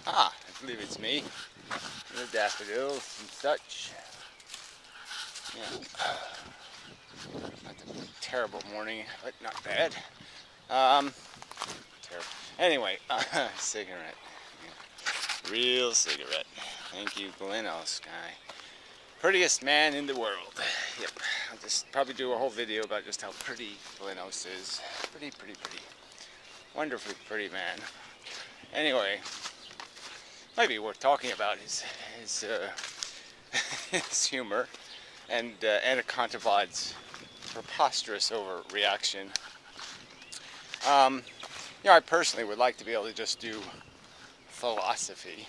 Ah, I believe it's me. The daffodils and such. Yeah. Not a terrible morning, but not bad. Terrible. Anyway, cigarette. Yeah. Real cigarette. Thank you, Glenos guy. Prettiest man in the world. Yep. I'll just probably do a whole video about just how pretty Glenos is. Pretty, pretty, pretty. Wonderfully pretty man. Anyway, might be worth talking about his his humor and Anaconda Vod's preposterous overreaction. You know, I personally would like to be able to just do philosophy,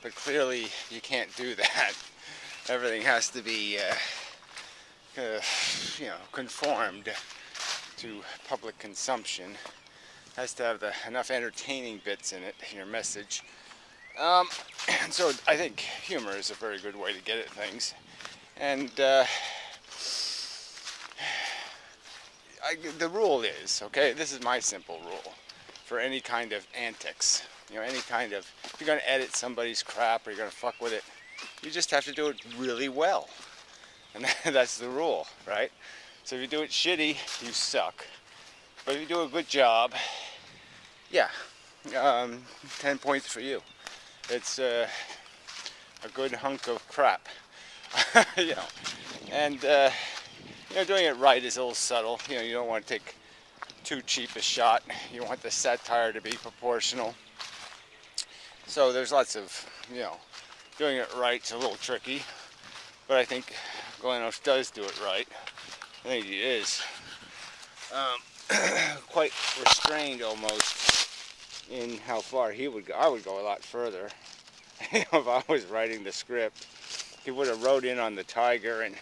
but clearly you can't do that. Everything has to be, you know, conformed to public consumption. Has to have enough entertaining bits in it, in your message. And so I think humor is a very good way to get at things. And the rule is, okay, this is my simple rule for any kind of antics. You know, any kind of, if you're going to edit somebody's crap or you're going to fuck with it, you just have to do it really well. And that's the rule, right? So if you do it shitty, you suck. But if you do a good job, yeah, 10 points for you. It's a good hunk of crap, you know. And, you know, doing it right is a little subtle. You know, you don't want to take too cheap a shot. You want the satire to be proportional. So there's lots of, you know, doing it right's a little tricky. But I think Glenos does do it right. I think he is quite restrained almost in how far he would go. I would go a lot further. You know, if I was writing the script, he would have wrote in on the tiger and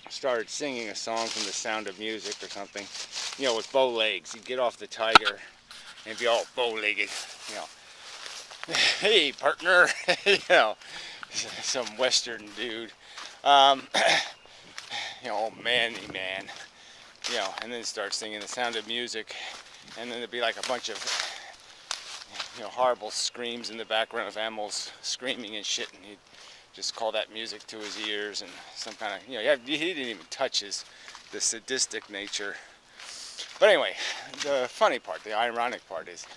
started singing a song from The Sound of Music or something. You know, with bow legs. He'd get off the tiger and be all bow-legged. You know, hey partner, you know, some Western dude. You know, old manly man. You know, and then start singing The Sound of Music, and then there'd be like a bunch of, you know, horrible screams in the background of animals screaming and shit, and he'd just call that music to his ears, and some kind of, you know, he didn't even touch the sadistic nature. But anyway, the funny part, the ironic part is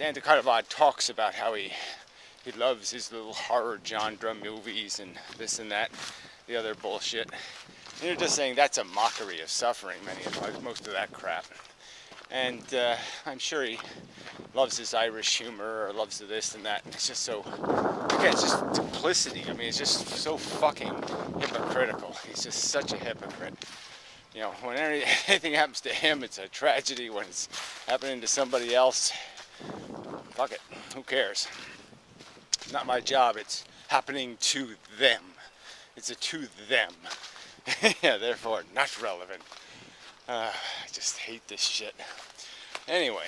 Anaconda Vod talks about how he loves his little horror genre movies and this and that, the other bullshit. And you're just saying that's a mockery of suffering, most of that crap. And I'm sure he loves his Irish humor or loves this and that. It's just so, again, it's just duplicity. I mean, it's just so fucking hypocritical. He's just such a hypocrite. You know, when anything happens to him, it's a tragedy. When it's happening to somebody else, fuck it, who cares? It's not my job, it's happening to them. It's a to them. Yeah, therefore not relevant. I just hate this shit. Anyway,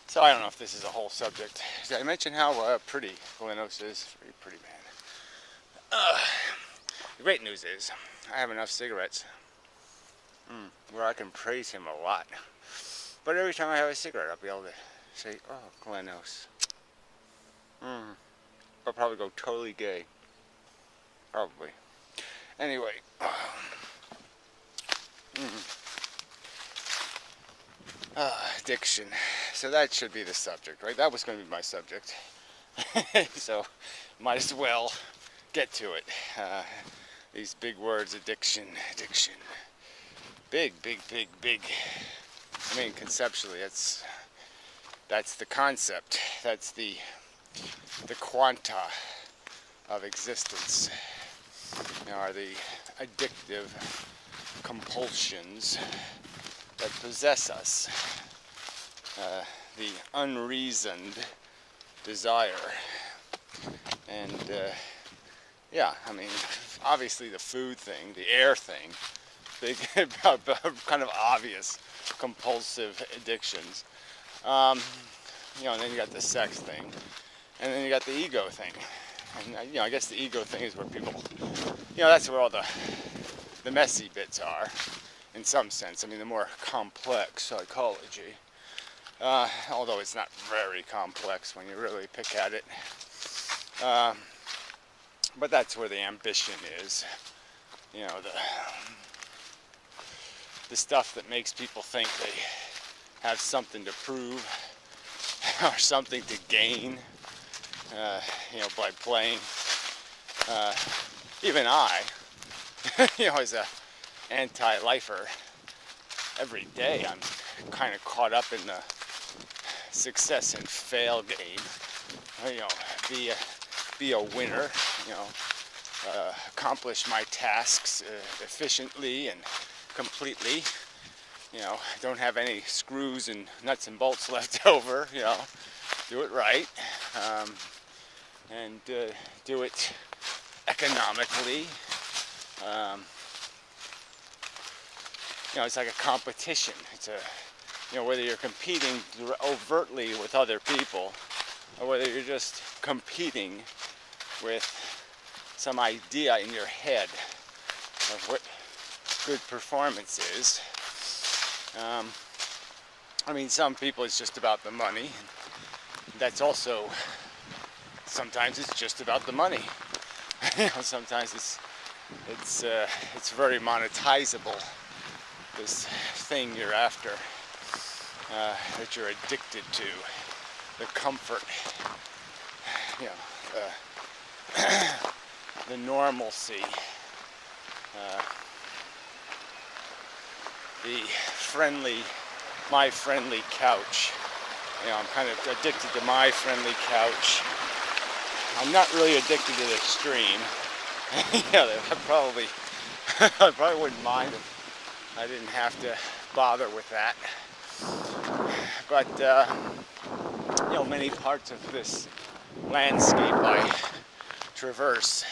so I don't know if this is a whole subject. Did I mention how pretty Glenos is? Very pretty man. The great news is I have enough cigarettes where I can praise him a lot. But every time I have a cigarette, I'll be able to say, oh, Glenos. I'll probably go totally gay. Probably. Anyway. Addiction. So that should be the subject, right? That was going to be my subject. So, might as well get to it. These big words, addiction. Big. I mean, conceptually, that's the concept. That's the quanta of existence. You know, are the addictive compulsions that possess us, the unreasoned desire, and yeah, I mean, obviously the food thing, the air thing, they kind of obvious compulsive addictions. You know, and then you got the sex thing, and then you got the ego thing. And you know, I guess the ego thing is where people, you know, that's where all the messy bits are, in some sense. I mean, the more complex psychology. although it's not very complex when you really pick at it. But that's where the ambition is. You know, the stuff that makes people think they have something to prove or something to gain, you know, by playing. Even I, you know, as a anti-lifer, every day I'm kind of caught up in the success and fail game. You know, be a winner, you know, accomplish my tasks efficiently and completely. You know, don't have any screws and nuts and bolts left over, you know, do it right, and do it economically. You know, it's like a competition. It's a, you know, whether you're competing overtly with other people or whether you're just competing with some idea in your head of what good performance is. I mean, some people it's just about the money. That's also, sometimes it's just about the money. You know, sometimes it's very monetizable, this thing you're after, that you're addicted to, the comfort, you know, the normalcy, the my friendly couch. You know, I'm kind of addicted to my friendly couch. I'm not really addicted to the stream. Yeah, I probably wouldn't mind if I didn't have to bother with that. But you know, many parts of this landscape I traverse,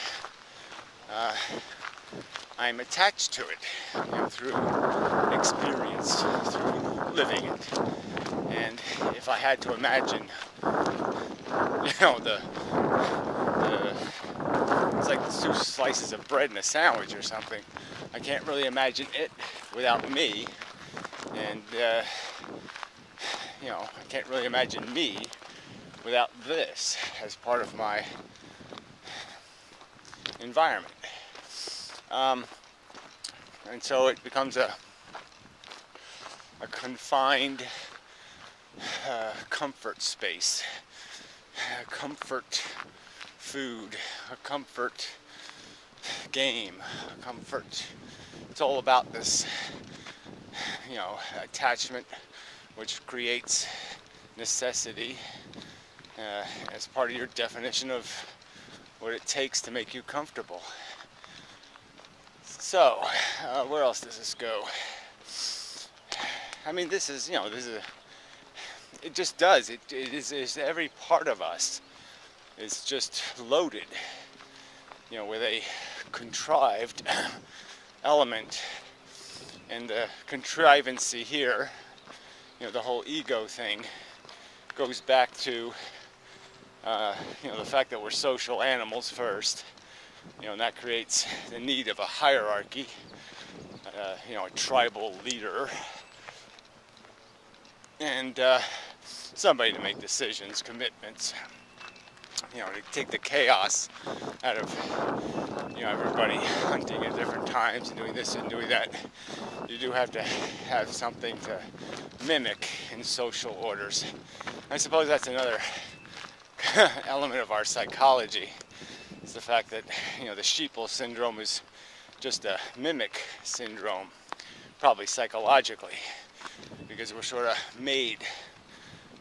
I'm attached to it, you know, through experience, through living it. And if I had to imagine, you know, it's like two slices of bread in a sandwich or something. I can't really imagine it without me, and you know, I can't really imagine me without this as part of my environment. And so it becomes a confined comfort space, a comfort food, a comfort game, a comfort. It's all about this, you know, attachment, which creates necessity as part of your definition of what it takes to make you comfortable. So, where else does this go? I mean, this is, you know, it just does. It is every part of us is just loaded, you know, with a contrived element. And the contrivancy here, you know, the whole ego thing goes back to, you know, the fact that we're social animals first. You know, and that creates the need of a hierarchy, you know, a tribal leader, and somebody to make decisions, commitments, you know, to take the chaos out of, you know, everybody hunting at different times and doing this and doing that. You do have to have something to mimic in social orders. I suppose that's another element of our psychology. Is the fact that, you know, the sheeple syndrome is just a mimic syndrome, probably psychologically, because we're sort of made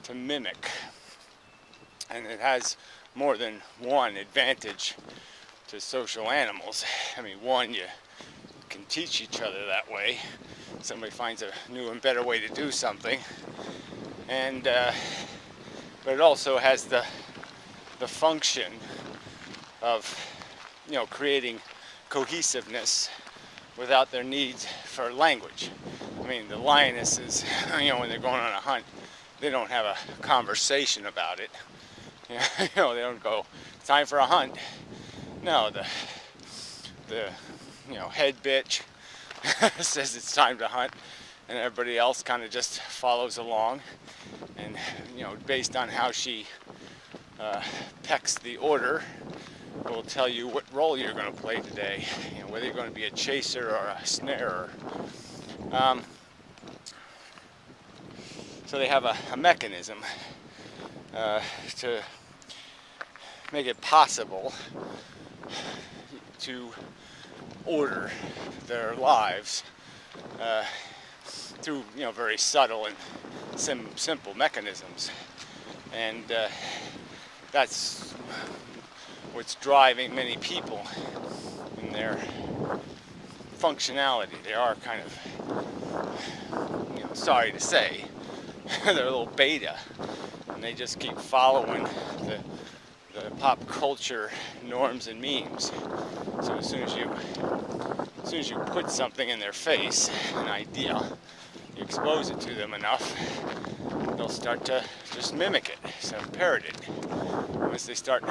to mimic, and it has more than one advantage to social animals. I mean, one, you can teach each other that way. Somebody finds a new and better way to do something, and but it also has the function of, you know, creating cohesiveness without their need for language. I mean, the lionesses, you know, when they're going on a hunt, they don't have a conversation about it. You know, they don't go, it's time for a hunt. No, the you know, head bitch says it's time to hunt, and everybody else kind of just follows along, and you know, based on how she pecks the order, will tell you what role you're going to play today, you know, whether you're going to be a chaser or a snarer. So they have a mechanism to make it possible to order their lives through, you know, very subtle and simple mechanisms, and that's what's driving many people in their functionality. They are kind of, you know, sorry to say, they're a little beta, and they just keep following the pop culture norms and memes. So as soon as you put something in their face, an idea, you expose it to them enough, they'll start to just mimic it, so parrot it. Once they start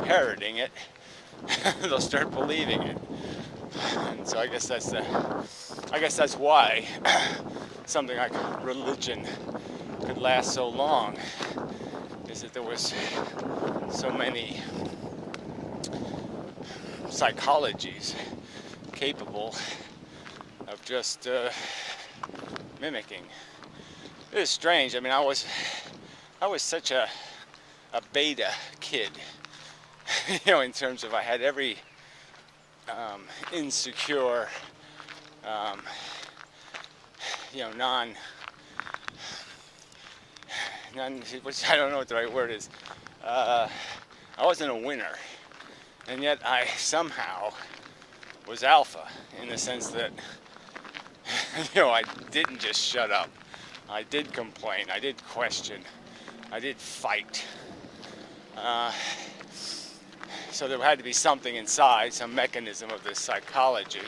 parroting it, they'll start believing it. And so I guess that's why something like religion could last so long, is that there was so many psychologies capable of just mimicking. It is strange. I mean, I was such a beta kid, you know, in terms of I had every insecure, you know, which I don't know what the right word is. I wasn't a winner, and yet I somehow was alpha, in the sense that, you know, I didn't just shut up. I did complain. I did question. I did fight. So there had to be something inside, some mechanism of this psychology,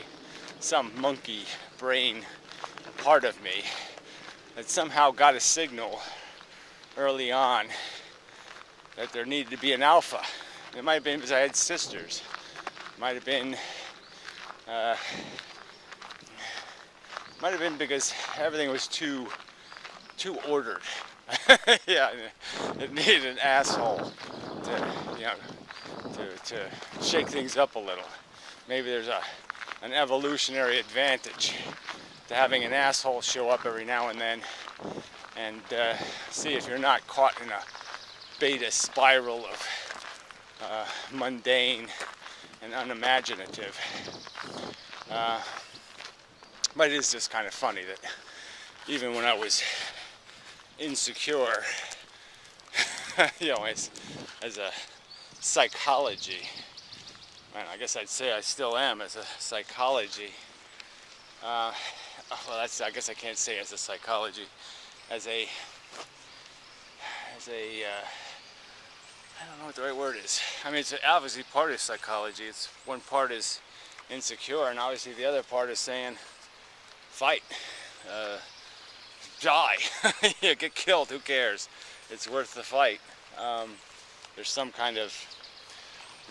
some monkey brain part of me that somehow got a signal early on that there needed to be an alpha. It might have been because I had sisters. It might have been because everything was too ordered. Yeah, it needed an asshole to, you know, to shake things up a little. Maybe there's an evolutionary advantage to having an asshole show up every now and then, and see if you're not caught in a beta spiral of mundane and unimaginative. But it is just kind of funny that even when I was insecure, you know, as a psychology, and I guess I'd say I still am as a psychology. Well, I guess I can't say as a psychology, as a I don't know what the right word is. I mean, it's obviously part of psychology. It's one part is insecure, and obviously the other part is saying, fight, die, yeah, get killed, who cares? It's worth the fight. There's some kind of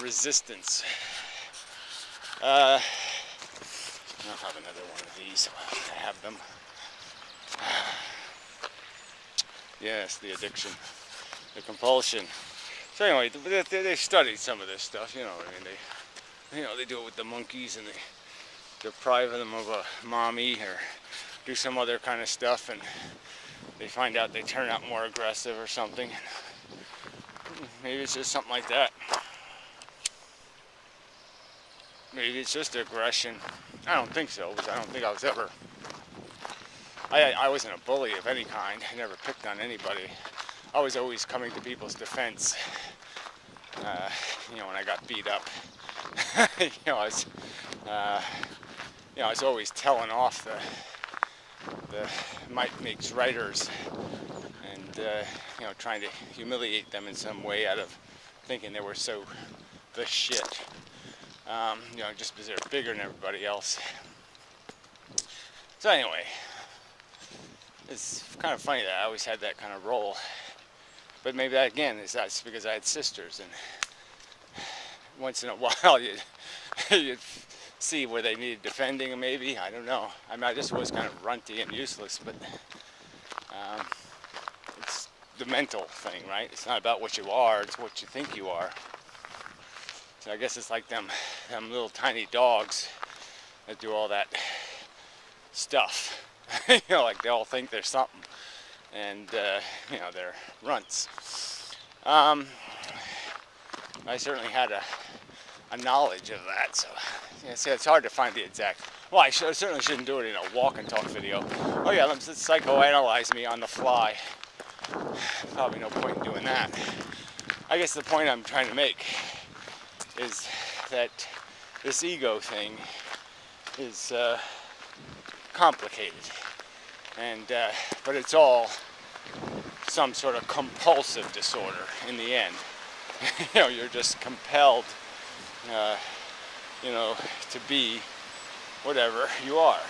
resistance. I'll have another one of these. I have them. Yes, the addiction, the compulsion. So anyway, they studied some of this stuff, you know. I mean, they do it with the monkeys, and they deprive them of a mommy or do some other kind of stuff, and they find out they turn out more aggressive or something. Maybe it's just something like that. Maybe it's just aggression. I don't think so, because I don't think I was ever... I wasn't a bully of any kind. I never picked on anybody. I was always coming to people's defense. You know, when I got beat up, you know, I was always telling off the might makes writers, and you know, trying to humiliate them in some way out of thinking they were so the shit. You know, just because they're bigger than everybody else. So anyway, it's kind of funny that I always had that kind of role. But maybe that again that's because I had sisters, and once in a while you'd see where they needed defending, maybe. I don't know. I mean, I just was kind of runty and useless, but it's the mental thing, right? It's not about what you are, it's what you think you are. So I guess it's like them little tiny dogs that do all that stuff. You know, like they all think they're something, and you know, they're runts. I certainly had a knowledge of that, so yeah, see, it's hard to find the exact. Well, I certainly shouldn't do it in a walk and talk video. Oh yeah, let's psychoanalyze me on the fly. Probably no point in doing that. I guess the point I'm trying to make is that this ego thing is complicated, and but it's all some sort of compulsive disorder in the end. You know, you're just compelled, you know, to be whatever you are,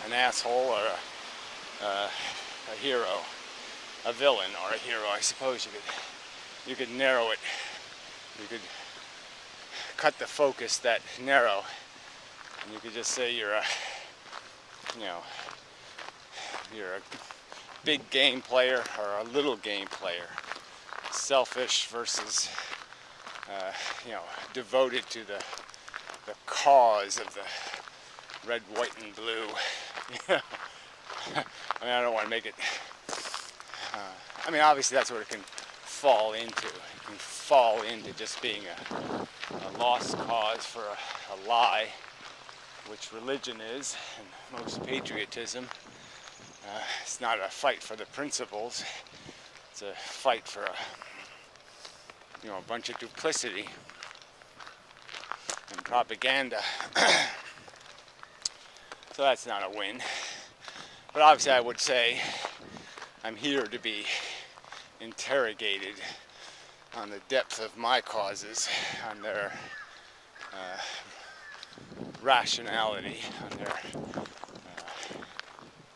an asshole or a hero, a villain or a hero. I suppose you could narrow it. You could cut the focus that narrow, and you could just say you're a, you know, you're a big game player or a little game player, selfish versus, you know, devoted to the cause of the red, white, and blue. I mean, I don't want to make it. I mean, obviously that's what it can fall into. It can fall into just being a lost cause for a lie, which religion is, and most patriotism. It's not a fight for the principles. It's a fight for a bunch of duplicity and propaganda. So that's not a win. But obviously I would say I'm here to be interrogated on the depth of my causes, on their rationality, on their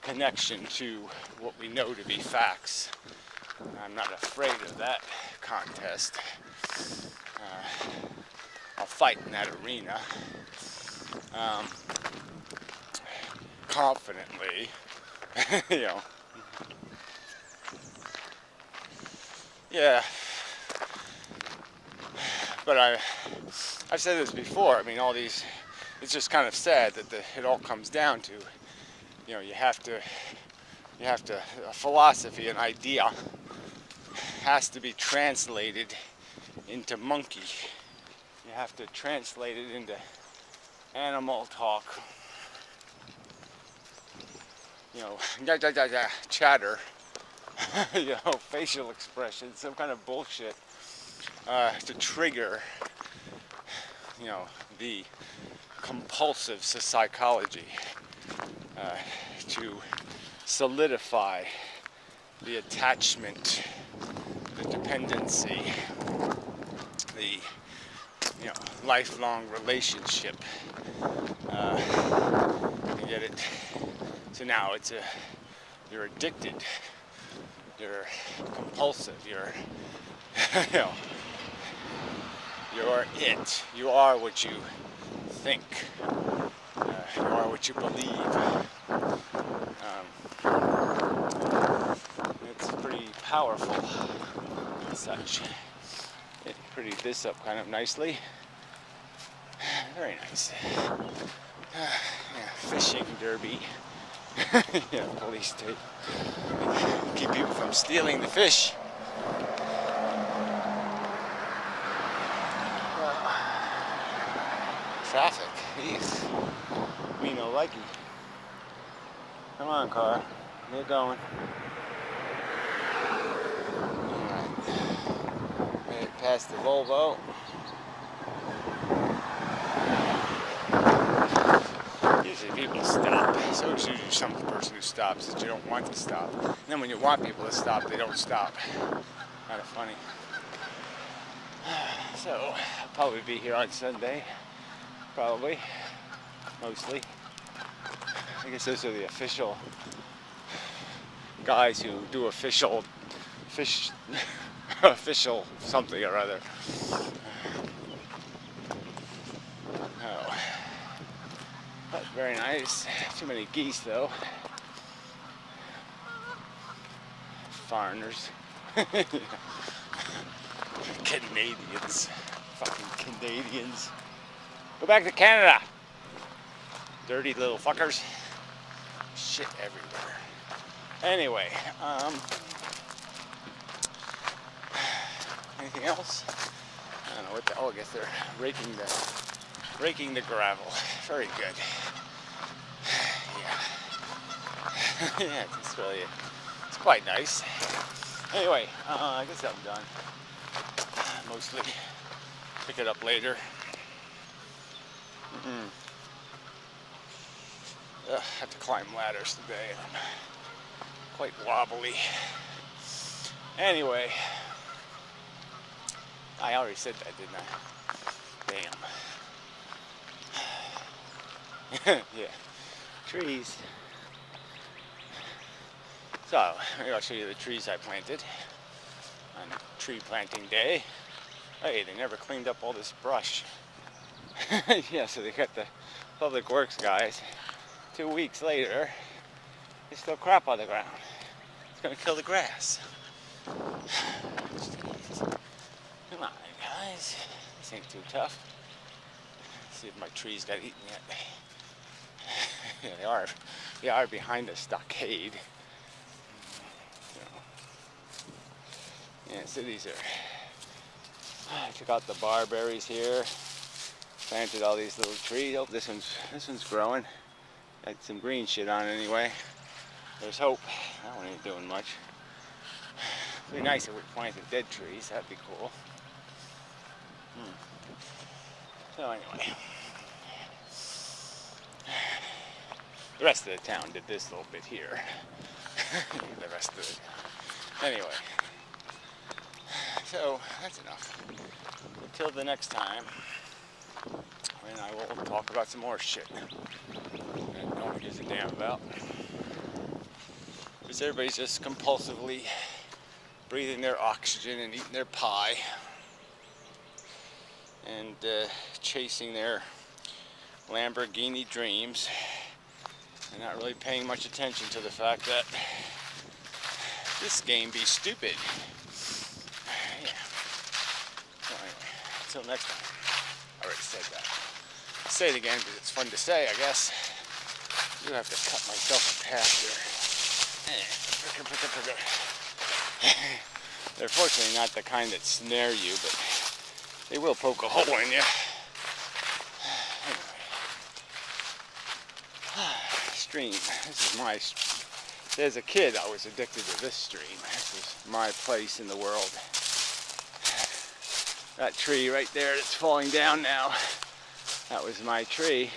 connection to what we know to be facts. I'm not afraid of that contest. I'll fight in that arena confidently, you know. Yeah, but I've said this before. I mean, all these, it's just kind of sad that it all comes down to, you know, you have to, a philosophy, an idea has to be translated into monkey. You have to translate it into animal talk, you know, chatter, you know, facial expressions, some kind of bullshit to trigger, you know, the compulsive psychology, to solidify the attachment, the dependency, the, you know, lifelong relationship. You get it? So now you're addicted, you're compulsive, you're, you know, you're it. You are what you think. You are what you believe. It's pretty powerful and such. It prettied this up kind of nicely. Very nice. Yeah, fishing derby. Yeah, police tape. Keep people from stealing the fish. Traffic. Jeez. Me no likey. Come on, car. Get going. Alright. Made it past the Volvo. Usually people stop. So it's usually some person who stops that you don't want to stop. And then when you want people to stop, they don't stop. Kind of funny. So, I'll probably be here on Sunday. Probably. Mostly. I guess those are the official guys who do official something or other. Oh. But very nice. Too many geese though. Foreigners. Canadians. Fucking Canadians. Go back to Canada. Dirty little fuckers. Shit everywhere. Anyway, anything else? I don't know what the, oh, I guess they're raking the gravel. Very good. Yeah. Yeah, it's quite nice. Anyway, I guess I'm done. Mostly. Pick it up later. Have to climb ladders today, and I'm quite wobbly. Anyway, I already said that, didn't I? Damn. Yeah. Trees. So, maybe I'll show you the trees I planted on tree planting day. Hey, they never cleaned up all this brush. Yeah, so they got the public works guys. 2 weeks later, there's still crap on the ground. It's gonna kill the grass. Jeez. Come on, guys. This ain't too tough. Let's see if my trees got eaten yet. Yeah, they are behind the stockade. Yeah, so these are. I took out the barberries here. Planted all these little trees. Oh, this one's growing. Got some green shit on it anyway. There's hope. That one ain't doing much. It'd be nice if we planted dead trees. That'd be cool. So anyway, the rest of the town did this little bit here. The rest of it. Anyway, so that's enough. Until the next time, when I will talk about some more shit that no one gives a damn about. Because everybody's just compulsively breathing their oxygen and eating their pie and chasing their Lamborghini dreams and not really paying much attention to the fact that this game be stupid. Yeah. So anyway, until next time. I already said that. I'll say it again because it's fun to say, I guess. I do have to cut myself a path here. They're fortunately not the kind that snare you, but they will poke a hole in you. Anyway. Stream. This is my stream. As a kid, I was addicted to this stream. This is my place in the world. That tree right there that's falling down now, that was my tree.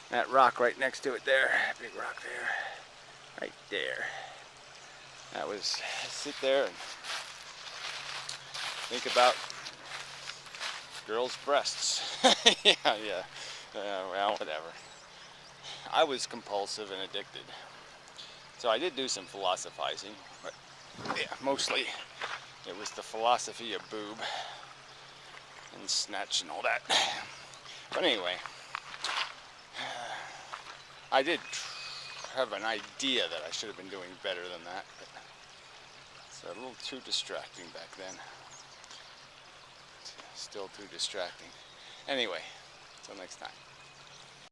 That rock right next to it there, big rock there, right there. That was, sit there and think about girls' breasts. Yeah, well, whatever. I was compulsive and addicted. So I did do some philosophizing, but yeah, mostly it was the philosophy of boob and snatch and all that. But anyway, I did have an idea that I should have been doing better than that, but it's a little too distracting back then. Still too distracting. Anyway, until next time.